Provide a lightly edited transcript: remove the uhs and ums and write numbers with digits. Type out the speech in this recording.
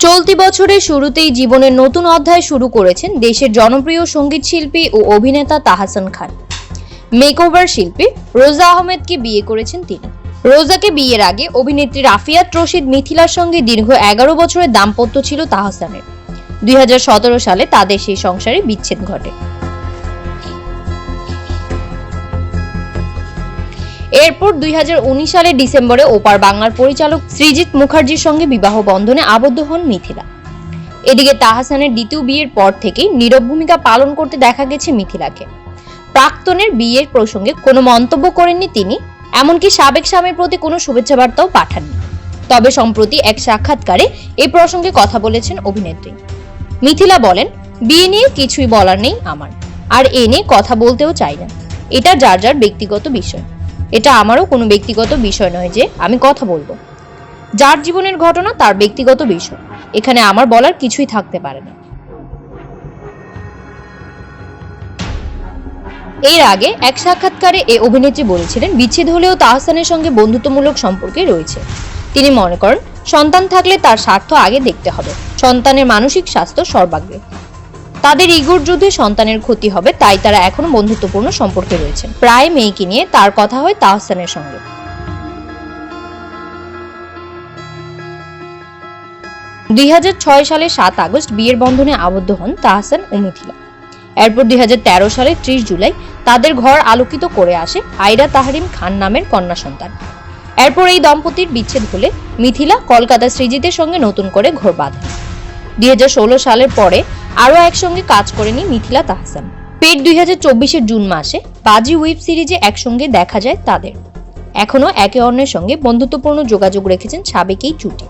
চলতি বছরের শুরুতেই জীবনের নতুন অধ্যায় শুরু করেছেন দেশের জনপ্রিয় সঙ্গীত শিল্পী ও অভিনেতা তাহসান খান। মেকওভার শিল্পী রোজা আহমেদকে বিয়ে করেছেন তিনি। রোজাকে বিয়ের আগে অভিনেত্রী রাফিয়াত রশিদ মিথিলার সঙ্গে দীর্ঘ 11 বছরের দাম্পত্য ছিল তাহসানের। 2017 সালে তাদের সেই সংসারে বিচ্ছেদ ঘটে। এরপর 2019 সালের ডিসেম্বরে ওপার বাংলার পরিচালক সৃজিত মুখার্জির সঙ্গে বিবাহ বন্ধনে আবদ্ধ হন মিথিলা। এদিকে তাহসানের দ্বিতীয় বিয়ের পর থেকেই নীরব ভূমিকা পালন করতে দেখা গেছে মিথিলাকে। প্রাক্তনের বিয়ের প্রসঙ্গে কোনো মন্তব্য করেননি তিনি, এমনকি সাবেক স্বামীর প্রতি কোনো শুভেচ্ছা বার্তাও পাঠাননি। তবে সম্প্রতি এক সাক্ষাৎকারে এই প্রসঙ্গে কথা বলেছেন অভিনেত্রী। মিথিলা বলেন, বিয়ে নিয়ে কিছুই বলার নেই আমার, আর এ নিয়ে কথা বলতেও চাই না। এটা যার যার ব্যক্তিগত বিষয়। এটা আমারও কোনো ব্যক্তিগত বিষয় নয় যে আমি কথা বলবো। যার জীবনের ঘটনা তার ব্যক্তিগত বিষয়, এখানে আমার বলার কিছুই থাকতে পারে না। এর আগে এক সাক্ষাৎকারে এই অভিনেত্রী বলেছিলেন, বিচ্ছেদ হলেও তাহসানের সঙ্গে বন্ধুত্বমূলক সম্পর্কে রয়েছে। তিনি মনে করেন, সন্তান থাকলে তার স্বার্থ আগে দেখতে হবে, সন্তানের মানসিক স্বাস্থ্য সর্বাগ্রে। তাদের ইগোর যুদ্ধে সন্তানের ক্ষতি হবে, তাই তারা এখনো বন্ধুত্বপূর্ণ সম্পর্কে রয়েছেন। প্রায় মেয়েকে নিয়ে তার কথা হয় তাহসানের সঙ্গে। 2006 সালের 7 আগস্ট বিয়ের বন্ধনে আবদ্ধ হন তাহসান ও মিথিলা। এরপর 2013 সালের 30 জুলাই তাদের ঘর আলোকিত করে আসে আইরা তাহরিম খান নামের কন্যা সন্তান। এরপর এই দম্পতির বিচ্ছেদ হলে মিথিলা কলকাতা সৃজিতের সঙ্গে নতুন করে ঘর বাঁধেন। 2016 সালের পরে আরো একসঙ্গে কাজ করেনি মিথিলা তাহসান। ফের 2024 জুন মাসে বাজি ওয়েব সিরিজে একসঙ্গে দেখা যায় তাদের। এখনো একে অন্যের সঙ্গে বন্ধুত্বপূর্ণ যোগাযোগ রেখেছেন সাবেক এই জুটি।